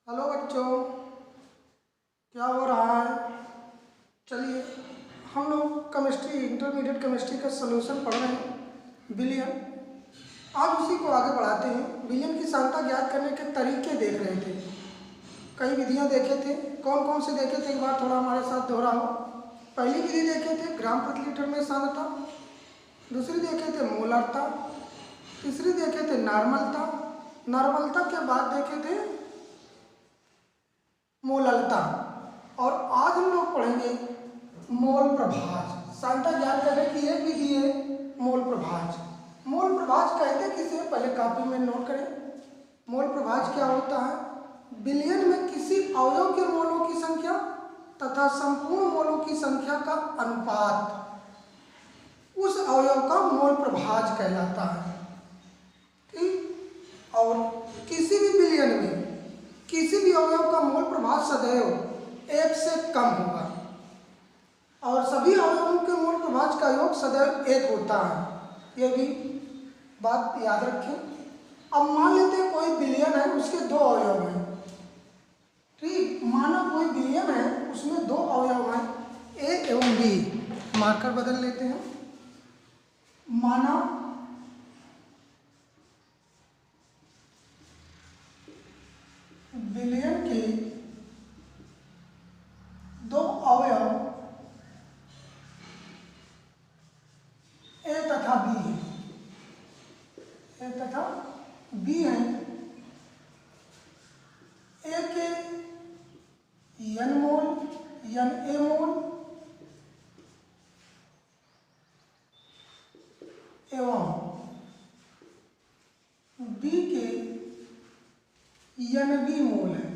Hello बच्चों, क्या हो रहा है? चलिए हम लोग केमिस्ट्री इंटरमीडिएट केमिस्ट्री का सलूशन पढ़ रहे हैं, बिलियन। आज उसी को आगे बढ़ाते हैं। बिलियन की सांख्यता ज्ञात करने के तरीके देख रहे थे, कई विधियां देखे थे। कौन कौन से देखे थे एक बार थोड़ा हमारे साथ दोहराओ। पहली विधि देखे थे ग्राम प्रति लीटर में सांद्रता, दूसरी देखे थे मोलरता, तीसरी देखे थे नॉर्मलता, नॉर्मलता के बाद देखे थे मोललता, और आज हम लोग पढ़ेंगे मोल प्रभाज। सांख्यता ज्ञात करने की एक विधि है मोल प्रभाज। मोल प्रभाज कहते किसे, पहले कॉपी में नोट करें। मोल प्रभाज क्या होता है? बिलियन में किसी अवयव के मोलों की संख्या तथा संपूर्ण मोलों की संख्या का अनुपात उस अवयव का मोल प्रभाज कहलाता है। ठीक, और किसी भी बिलियन में किसी भी अवयव का मोल प्रभाज सदैव एक से कम होगा, और सभी अवयवों के मोल प्रभाज का योग सदैव एक होता है। यह भी बात याद रखें। अब मान लेते हैं कोई बिलियन है, उसके दो अवयव हैं। ठीक, माना कोई बिलियन है, उसमें दो अवयव हैं, ए एवं बी। मार्कर बदल लेते हैं। माना बिलियन के दो अवयव ए तथा बी है, ए तथा बी है। ए के n मोल n a मोल एवं बी के n b मोल है।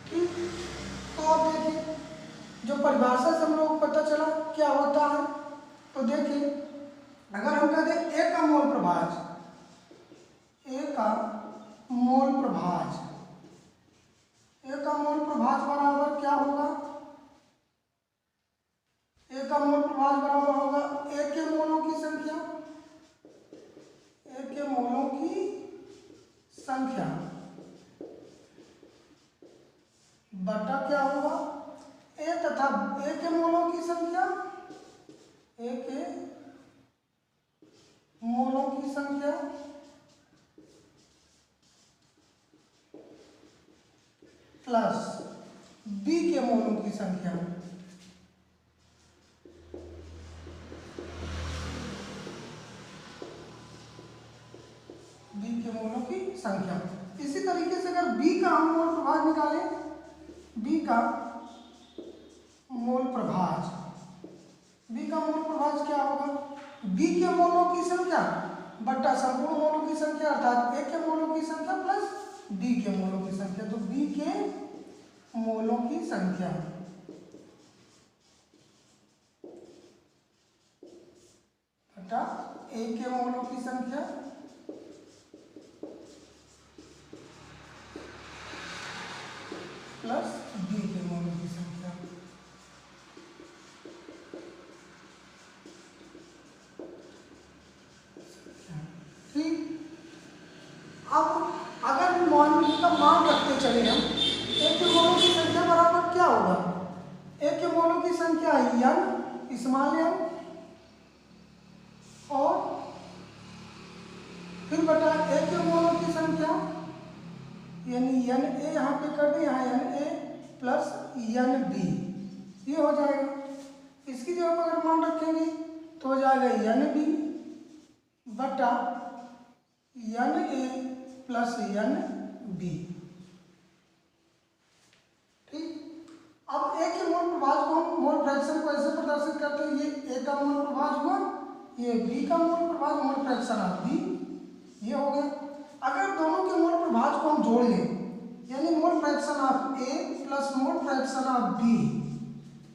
ठीक, तो आप देखिए जो परिभाषा से हम लोग को पता चला क्या होता है। तो देखिए अगर हम कहते हैं ए का मोल प्रभाज, ए का मोल प्रभाज, ए का मोल प्रभाज बराबर क्या होगा? ए का मोल प्रभाज बराबर होगा ए के मोलों की संख्या, ए के मोलों की संख्या बटा क्या होगा? ए तथा ए के मोलों की संख्या, ए के मोलों की संख्या प्लस बी के मोलों की संख्या। बी के मोलों की संख्या। इसी तरीके से अगर बी का हम मोल प्रभाज निकालें, बी का मोल प्रभाज, बी का मोल प्रभाज क्या होगा? बी के मोलों की संख्या बटा संपूर्ण मोलों की संख्या, अर्थात ए के मोलों की संख्या प्लस बी के मोलों की संख्या। तो बी के मोलों की संख्या बटा ए के मोलों की संख्या प्लस बी के मोलों की संख्या। ठीक, अब अगर मॉनिटर का मान रखते चले हम, ए के मोलों की संख्या बराबर क्या होगा? ए के मोलों की संख्या n स्मॉल n और फिर बटा ए के मोलों की संख्या, यानी n a यहाँ पे कर दें, यहाँ n a plus n b, ये हो जाएगा। इसकी जगह पर अगर मान रखेंगे तो हो जाएगा n b बटा n a plus n b। ठीक, अब ए के मोल प्रभाज को हम मोल फ्रैक्शन को ऐसे प्रदर्शित करते हैं, ये ए का मोल प्रभाज हुआ, ये बी का mole प्रभाज, mole fraction of B, ये हो गया। अगर दोनों के मोल प्रभाज को हम जोड़ लें, यानी mole fraction of A plus mole fraction of B,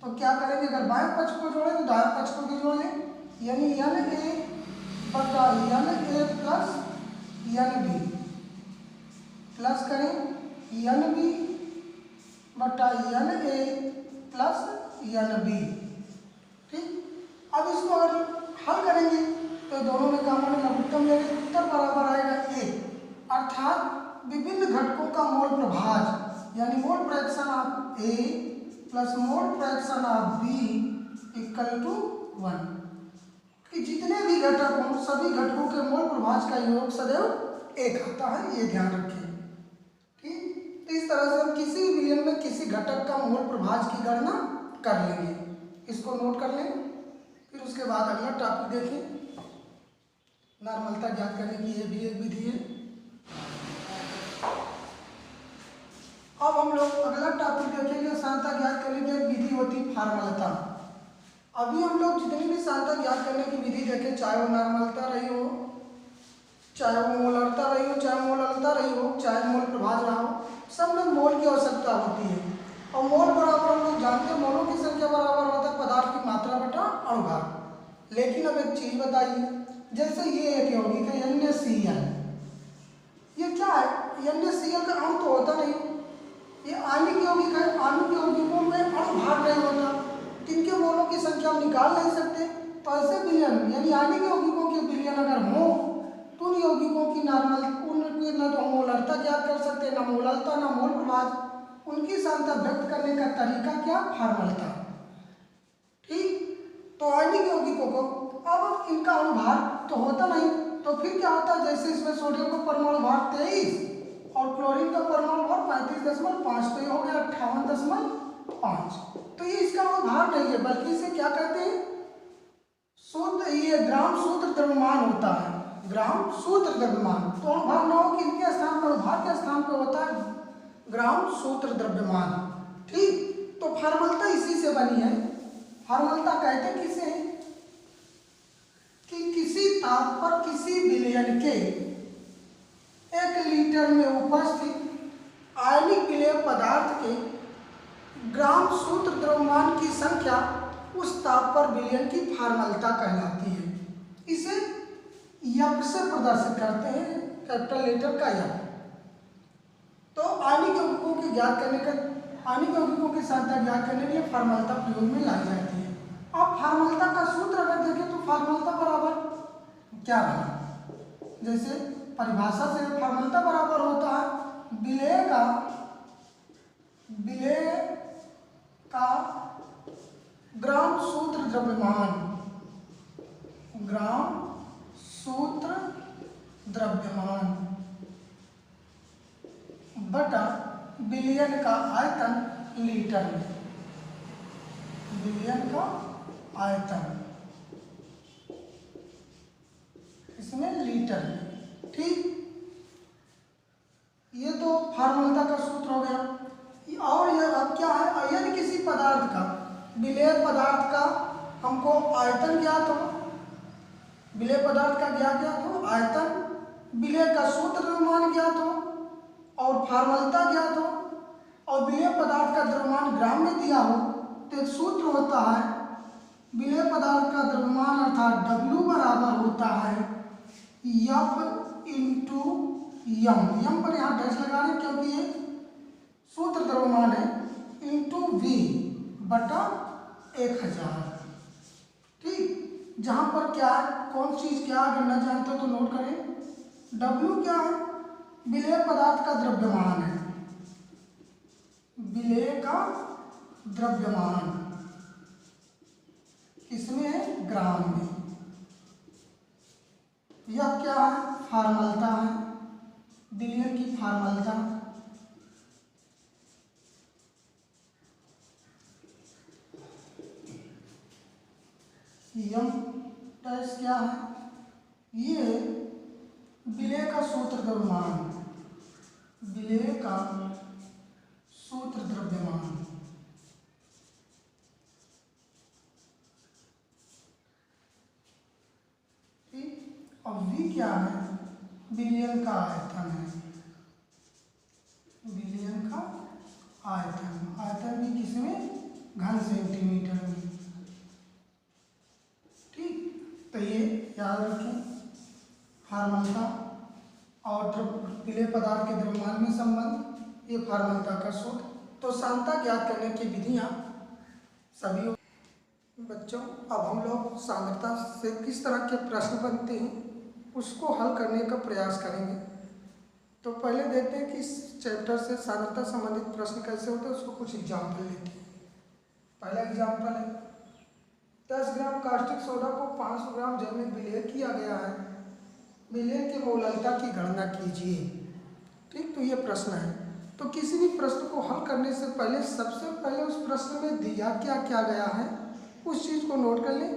तो क्या करेंगे? अगर बाएं पक्ष को जोड़ें तो दाएं पक्ष को भी जोड़ लें, यानी n a बटा n a plus n b, plus करें n b बटा n a plus n b। ठीक, अब इसको अगर हल करेंगे तो दोनों में कॉमन लघुत्तम लेंगे, उत्तर बराबर आएगा 1। विभिन्न घटकों का मोल प्रभाज यानी mole fraction of A plus mole fraction of B equal to 1, कि जितने भी घटक हों सभी घटकों के मोल प्रभाज का योग सदैव एक आता है, ये ध्यान रखिए। ठीक, तो इस तरह से हम किसी विलयन में किसी घटक का मोल प्रभाज की गणना कर लेंगे, इसको नोट कर लें। फिर उसके बाद अगला टॉपिक देखें, नॉर्मलता ज्ञात करने की ये भी एक विधि है। अब हम लोग अगला टॉपिक देखेंगे, सांद्रता ज्ञात करने की एक विधि होती है फार्मलता। अभी हम लोग जितनी भी सांद्रता ज्ञात करने की विधि देखें, चाहे वो नॉर्मलता रही हो, चाहे वो मोलरता रही हो, चाहे मोलरता रही हो, चाहे मोल प्रभाज रहा हो, सब में मोल की आवश्यकता होती है। और मोल बराबर हम लोग जानते हैं, मोलों की संख्या बराबर होता है पदार्थ की मात्रा बटा अणुभार। लेकिन अब एक चीज बताइए, जैसे ये एक यौगिक है NaCl, ये क्या है? NaCl का अणु तो होता नहीं, ये आणविक यौगिक है। आणविक यौगिकों में अणुभार नहीं होता, इनके मोलों की संख्या हम निकाल नहीं सकते। तो ऐसे विलयन यानी आणविक यौगिकों के विलयन अगर हो तो उन यौगिकों की नॉर्मल उनकी न तो मोलरता ज्ञात कर सकते, ना मोलरता ना मोल प्रभाज। उनकी सांद्रता व्यक्त करने का तरीका क्या? फार्मलता। ठीक, तो आणविक यौगिकों को अब इनका अणुभार तो होता नहीं, तो फिर क्या होता है? जैसे इसमें सोडियम का परमाणु भार 23 और क्लोरीन का परमाणु भार 35.5, तो ये हो गया 58.5। तो ये इसका अणुभार नहीं है, बल्कि इसे क्या कहते हैं? शुद्ध ये ग्राम सूत्र द्रव्यमान होता है, ग्राम सूत्र द्रव्यमान। तो अणुभार न हो कि इनके स्थान पर, अणुभार के स्थान पर होता है ग्राम सूत्र द्रव्यमान। ठीक, तो फार्मलता इसी से बनी है। फार्मलता कहते किसे हैं? कि किसी ताप पर किसी विलयन के 1 लीटर में उपस्थित आयनिक विलेय पदार्थ के ग्राम सूत्र द्रव्यमान की संख्या उस ताप पर विलयन की फार्मलता कहलाती है। इसे यप से प्रदर्शित करते हैं, कैपिटल लेटर का यप। तो आणविक यौगिकों की ज्ञात करने का, आणविक यौगिकों की सांद्रता ज्ञात करने के लिए फार्मलता प्रयोग में लाई जाती है। अब फार्मलता का सूत्र अगर देखें तो फार्मलता बराबर क्या बना? जैसे परिभाषा से फार्मलता बराबर होता है विलेय का ग्राम सूत्र द्रव्यमान, ग्राम सूत्र द्रव्यमान बटा विलयन का आयतन लीटर में, विलयन का आयतन इसमें लीटर में। ठीक, ये तो फार्मलता का सूत्र हो गया। और यह अब क्या है? यदि किसी पदार्थ का, विलेय पदार्थ का हमको आयतन ज्ञात हो, विलेय पदार्थ का ज्ञात हो आयतन, विलेय का सूत्र द्रव्यमान ज्ञात हो और फार्मलता ज्ञात हो, और विलेय पदार्थ का द्रव्यमान ग्राम में दिया हो, तो एक सूत्र होता है विलेय पदार्थ का द्रव्यमान अर्थात W बराबर होता है F इंटू यम पर यहाँ डैश लगा रहे क्योंकि ये सूत्र द्रव्यमान है, इंटू V बटा 1000। ठीक, जहाँ पर क्या है, कौन चीज़ क्या अगर न जानते हो तो नोट करें। W क्या है? विलेय पदार्थ का द्रव्यमान है, विलेय का द्रव्यमान किसमें है? ग्राम में। यह क्या है? फार्मलता है, विलयन की फार्मलता। यम डैश क्या है? ये विलेय का सूत्र द्रव्यमान, विलेय का सूत्र द्रव्यमान। ठीक, और V क्या है? विलयन का आयतन है, विलयन का आयतन। आयतन भी किसमें? घन सेंटीमीटर में। ठीक, तो ये याद रखें फार्मलता और विलेय पदार्थ के द्रव्यमान में संबंध, ये फार्मलता का सूत्र। तो सांद्रता ज्ञात करने की विधियाँ सभी बच्चों, अब हम लोग सांद्रता से किस तरह के प्रश्न बनते हैं उसको हल करने का प्रयास करेंगे। तो पहले देखते हैं कि इस चैप्टर से सांद्रता संबंधित प्रश्न कैसे होते हैं, उसको कुछ एग्जाम्पल लेते हैं। पहला एग्जाम्पल है 10 ग्राम कास्टिक सोडा को 500 ग्राम जल में विलय किया गया है, विलयन के मोललता की गणना कीजिए। ठीक, तो ये प्रश्न है। तो किसी भी प्रश्न को हल करने से पहले सबसे पहले उस प्रश्न में दिया क्या क्या गया है उस चीज़ को नोट कर लें,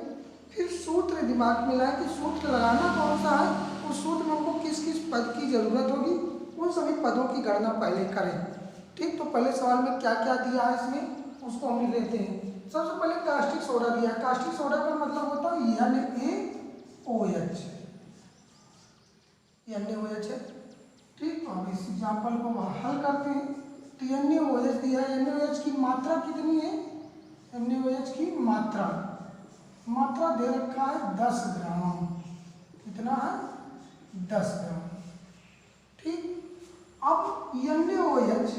फिर सूत्र दिमाग में लाएं कि सूत्र लगाना कौन सा है, उस सूत्र में हमको किस किस पद की जरूरत होगी, उन सभी पदों की गणना पहले करें। ठीक, तो पहले सवाल में क्या क्या दिया है इसमें उसको हम लिख लेते हैं। सबसे पहले कास्टिक सोडा दिया है। कास्टिक सोडा का मतलब होता है NaOH, NaOH है। ठीक, तो अब इस एग्जाम्पल को हल करते हैं। तो NaOH दिया है, NaOH की मात्रा कितनी है, NaOH की मात्रा दे रखा है 10 ग्राम। कितना है, 10 ग्राम। ठीक, अब NaOH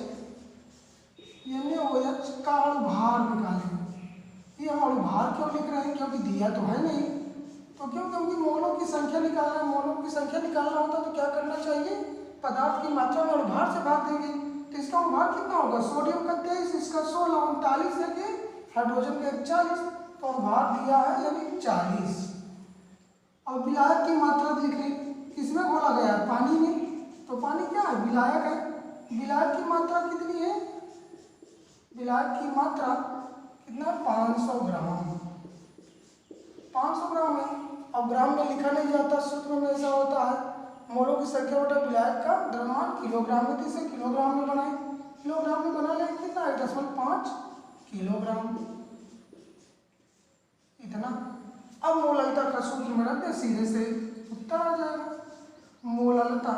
का अणुभार निकालेंगे। ये हम अणुभार क्यों लिख रहे हैं, क्योंकि दिया तो है नहीं, तो क्योंकि मोलों की संख्या निकालना है। मोलों की संख्या निकालना होता तो क्या करना चाहिए, पदार्थ की मात्रा में अणुभार से भाग देंगे। तो इसका अणुभार कितना होगा, सोडियम का 23, इसका 16, 39 है कि हाइड्रोजन का 41, तो अणुभार दिया है यानी 40। अब विलायक की मात्रा लिख लें, किसमें घोला गया है, पानी में, तो पानी क्या है, विलायक है। विलायक की मात्रा कितनी है, विलायक की मात्रा कितना, 500 ग्राम, 500 ग्राम है। अब ग्राम में लिखा नहीं जाता, सूत्र में ऐसा होता है मोलों की संख्या बटा विलायक का द्रव्यमान किलोग्राम में, तो इसे किलोग्राम में बनाए। किलोग्राम में बना लें कितना है, 10.5 किलोग्राम, इतना। अब मोललता का सूत्र में रख दें, सीधे से उत्तर आ जाएगा। मोललता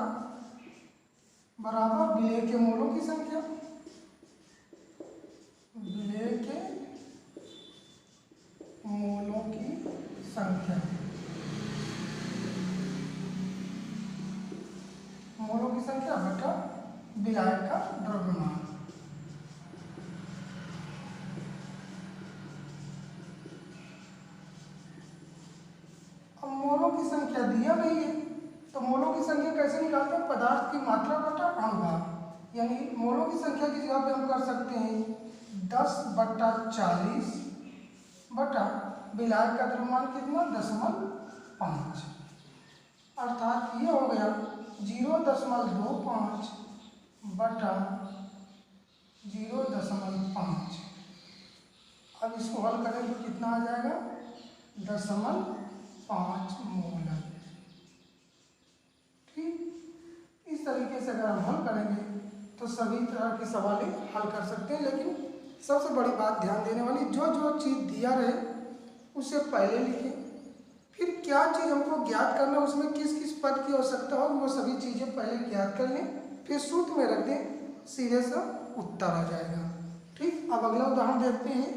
बराबर विलेय के मोलों की संख्या, विलेय के मोलों की संख्या, मोलों की संख्या बटा विलायक का द्रव्यमान। अब मोलों की संख्या दिया नहीं है, तो मोलों की संख्या कैसे निकालते हैं, पदार्थ की मात्रा बटा अणुभार, यानी मोलों की संख्या की जगह पे हम कर सकते हैं 10/40 बटा विलायक का द्रव्यमान कितना, 0.5, अर्थात ये हो गया 0.25 बटा 0.5। अब इसको हल करें तो कितना आ जाएगा, 0.5 मोल। ठीक, इस तरीके से अगर हम हल करेंगे तो सभी तरह के सवाल हल कर सकते हैं। लेकिन सबसे बड़ी बात ध्यान देने वाली, जो जो चीज़ दिया रहे उसे पहले लिखें, फिर क्या चीज़ हमको ज्ञात करना है, उसमें किस किस पद की आवश्यकता हो, वो सभी चीज़ें पहले ज्ञात कर लें, फिर सूत्र में रख दें, सीधे से उत्तर आ जाएगा। ठीक, अब अगला उदाहरण देखते हैं।